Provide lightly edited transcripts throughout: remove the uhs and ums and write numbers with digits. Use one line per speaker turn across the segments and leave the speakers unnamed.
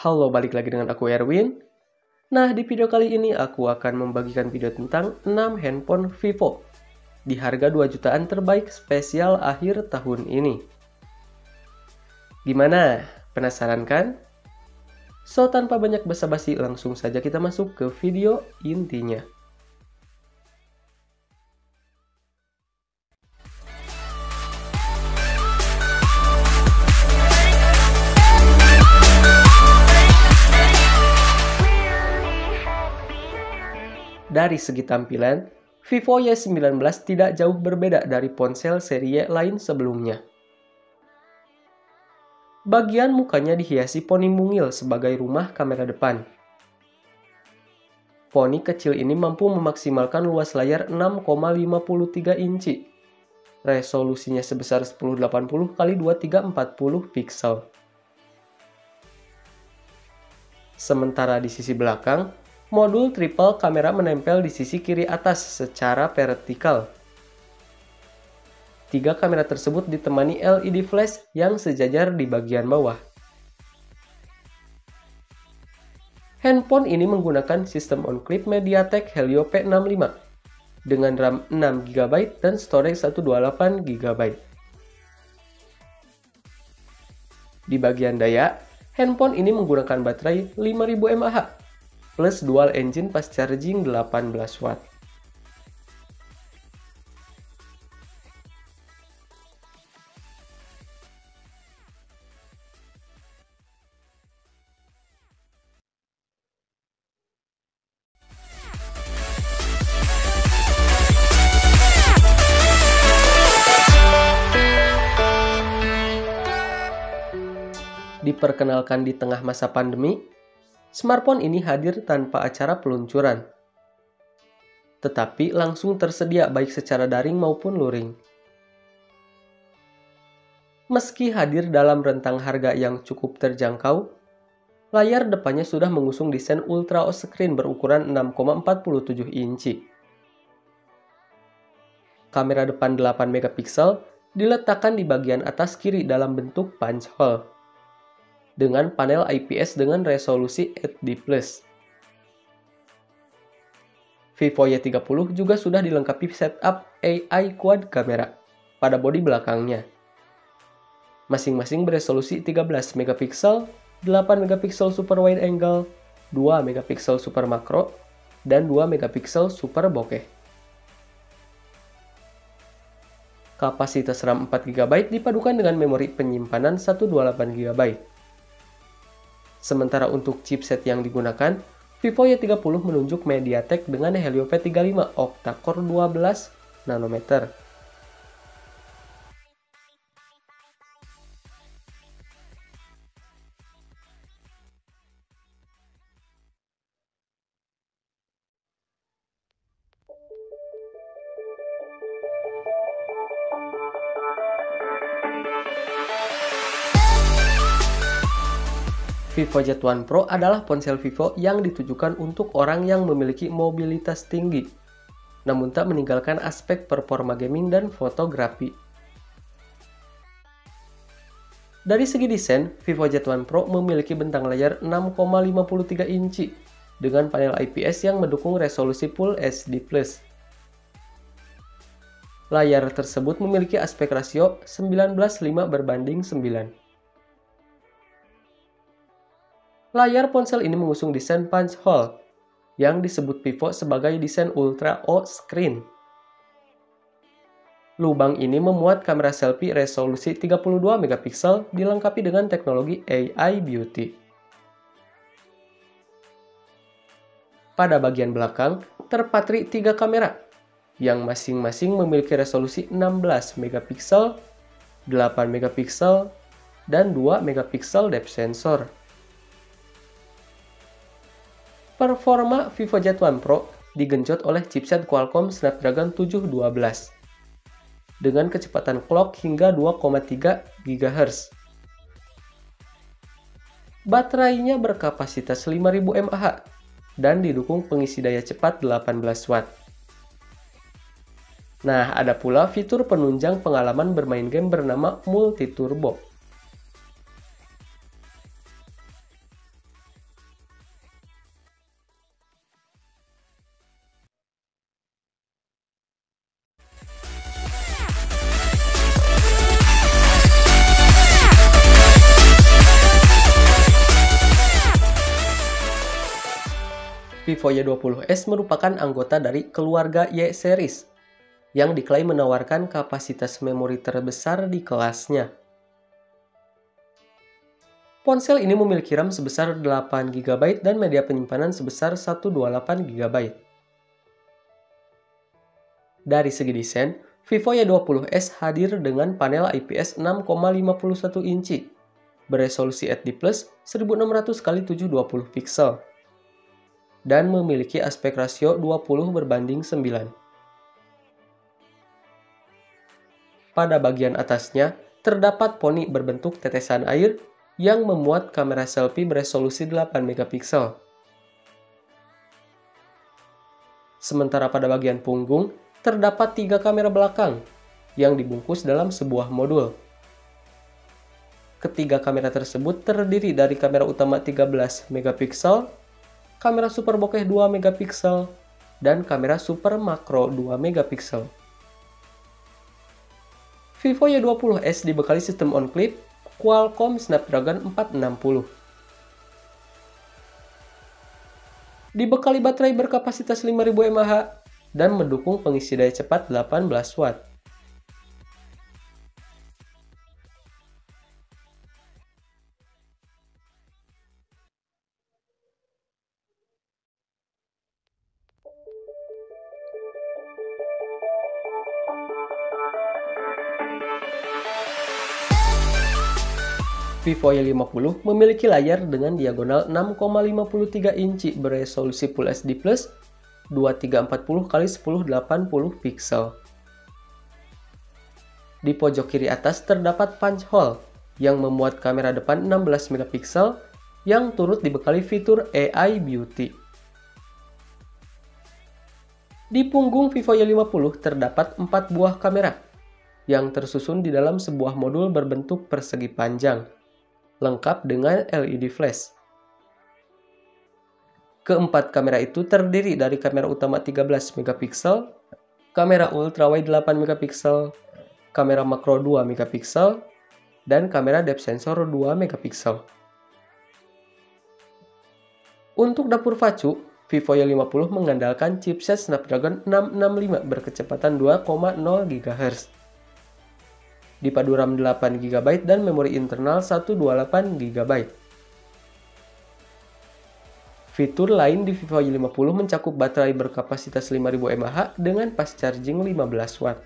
Halo, balik lagi dengan aku Erwin. Nah, di video kali ini aku akan membagikan video tentang 6 handphone Vivo di harga 2 jutaan terbaik spesial akhir tahun ini. Gimana? Penasaran kan? So, tanpa banyak basa-basi, langsung saja kita masuk ke video intinya. Dari segi tampilan, Vivo Y19 tidak jauh berbeda dari ponsel seri Y lain sebelumnya. Bagian mukanya dihiasi poni mungil sebagai rumah kamera depan. Poni kecil ini mampu memaksimalkan luas layar 6,53 inci. Resolusinya sebesar 1080 x 2340 pixel. Sementara di sisi belakang, modul triple kamera menempel di sisi kiri atas secara vertikal. 3 kamera tersebut ditemani LED flash yang sejajar di bagian bawah. Handphone ini menggunakan sistem on-clip MediaTek Helio P65 dengan RAM 6GB dan storage 128GB. Di bagian daya, handphone ini menggunakan baterai 5000 mAh plus dual engine fast charging 18 watt. Diperkenalkan di tengah masa pandemi, smartphone ini hadir tanpa acara peluncuran, tetapi langsung tersedia baik secara daring maupun luring. Meski hadir dalam rentang harga yang cukup terjangkau, layar depannya sudah mengusung desain Ultra OLED screen berukuran 6,47 inci. Kamera depan 8 megapiksel diletakkan di bagian atas kiri dalam bentuk punch hole, dengan panel IPS dengan resolusi HD+. Vivo Y30 juga sudah dilengkapi setup AI quad kamera pada bodi belakangnya. Masing-masing beresolusi 13 megapiksel, 8 megapiksel super wide angle, 2 megapiksel super makro, dan 2 megapiksel super bokeh. Kapasitas RAM 4GB dipadukan dengan memori penyimpanan 128GB. Sementara untuk chipset yang digunakan, Vivo Y30 menunjuk MediaTek dengan Helio P35 octa-core 12 nanometer. Vivo Z1 Pro adalah ponsel Vivo yang ditujukan untuk orang yang memiliki mobilitas tinggi, namun tak meninggalkan aspek performa gaming dan fotografi. Dari segi desain, Vivo Z1 Pro memiliki bentang layar 6,53 inci dengan panel IPS yang mendukung resolusi Full HD+. Layar tersebut memiliki aspek rasio 19:5:9. Layar ponsel ini mengusung desain punch hole yang disebut Vivo sebagai desain Ultra OLED screen. Lubang ini memuat kamera selfie resolusi 32 megapiksel dilengkapi dengan teknologi AI Beauty. Pada bagian belakang terpatri 3 kamera yang masing-masing memiliki resolusi 16 megapiksel, 8 megapiksel, dan 2 megapiksel depth sensor. Performa Vivo Z1 Pro digenjot oleh chipset Qualcomm Snapdragon 712 dengan kecepatan clock hingga 2,3 GHz. Baterainya berkapasitas 5000 mAh dan didukung pengisi daya cepat 18 watt. Nah, ada pula fitur penunjang pengalaman bermain game bernama Multi Turbo. Vivo Y20s merupakan anggota dari keluarga Y series yang diklaim menawarkan kapasitas memori terbesar di kelasnya. Ponsel ini memiliki RAM sebesar 8 GB dan media penyimpanan sebesar 128 GB. Dari segi desain, Vivo Y20s hadir dengan panel IPS 6,51 inci, beresolusi HD+ 1600x720 pixel, dan memiliki aspek rasio 20:9. Pada bagian atasnya, terdapat poni berbentuk tetesan air yang memuat kamera selfie beresolusi 8 megapiksel. Sementara pada bagian punggung, terdapat 3 kamera belakang yang dibungkus dalam sebuah modul. Ketiga kamera tersebut terdiri dari kamera utama 13 megapiksel, kamera super bokeh 2 megapiksel, dan kamera super makro 2 megapiksel. Vivo Y20s dibekali sistem on-clip Qualcomm Snapdragon 460. Dibekali baterai berkapasitas 5000 mAh dan mendukung pengisi daya cepat 18 Watt. Vivo Y50 memiliki layar dengan diagonal 6,53 inci beresolusi Full HD+, 2340x1080 pixel. Di pojok kiri atas terdapat punch hole yang memuat kamera depan 16 megapiksel yang turut dibekali fitur AI Beauty. Di punggung Vivo Y50 terdapat 4 buah kamera yang tersusun di dalam sebuah modul berbentuk persegi panjang, lengkap dengan LED flash. Keempat kamera itu terdiri dari kamera utama 13 megapiksel, kamera ultrawide 8 megapiksel, kamera makro 2 megapiksel, dan kamera depth sensor 2 megapiksel. Untuk dapur Vacu, Vivo Y50 mengandalkan chipset Snapdragon 665 berkecepatan 2,0 GHz. Dipadu RAM 8 GB dan memori internal 128 GB. Fitur lain di Vivo Y50 mencakup baterai berkapasitas 5000 mAh dengan fast charging 15 Watt.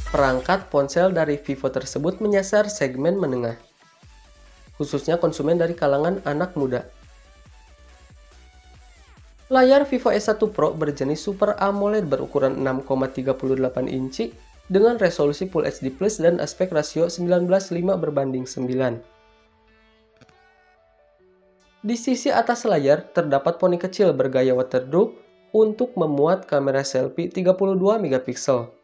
Perangkat ponsel dari Vivo tersebut menyasar segmen menengah, khususnya konsumen dari kalangan anak muda. Layar Vivo S1 Pro berjenis Super AMOLED berukuran 6,38 inci dengan resolusi Full HD+ dan aspek rasio 19:9. Di sisi atas layar terdapat poni kecil bergaya waterdrop untuk memuat kamera selfie 32 megapiksel.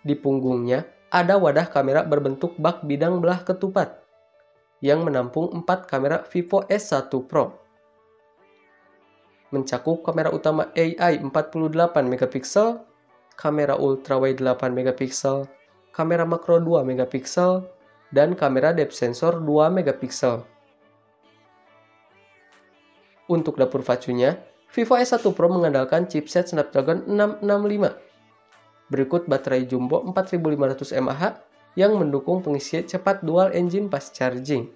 Di punggungnya ada wadah kamera berbentuk bak bidang belah ketupat yang menampung 4 kamera Vivo S1 Pro. Mencakup kamera utama AI 48 megapiksel, kamera ultrawide 8 megapiksel, kamera makro 2 megapiksel, dan kamera depth sensor 2 megapiksel. Untuk dapur Vacunya, Vivo S1 Pro mengandalkan chipset Snapdragon 665. Berikut baterai jumbo 4500 mAh yang mendukung pengisian cepat dual engine fast charging.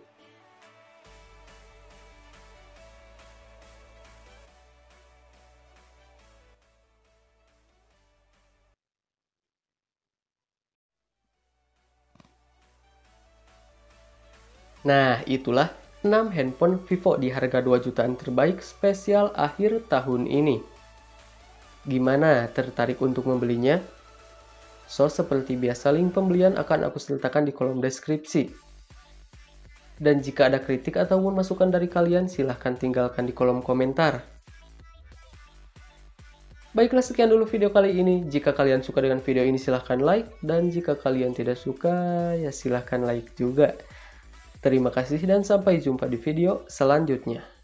Nah, itulah 6 handphone Vivo di harga 2 jutaan terbaik spesial akhir tahun ini. Gimana, tertarik untuk membelinya? So, seperti biasa link pembelian akan aku sertakan di kolom deskripsi. Dan jika ada kritik ataupun masukan dari kalian, silahkan tinggalkan di kolom komentar. Baiklah, sekian dulu video kali ini. Jika kalian suka dengan video ini silahkan like, dan jika kalian tidak suka ya silahkan like juga. Terima kasih dan sampai jumpa di video selanjutnya.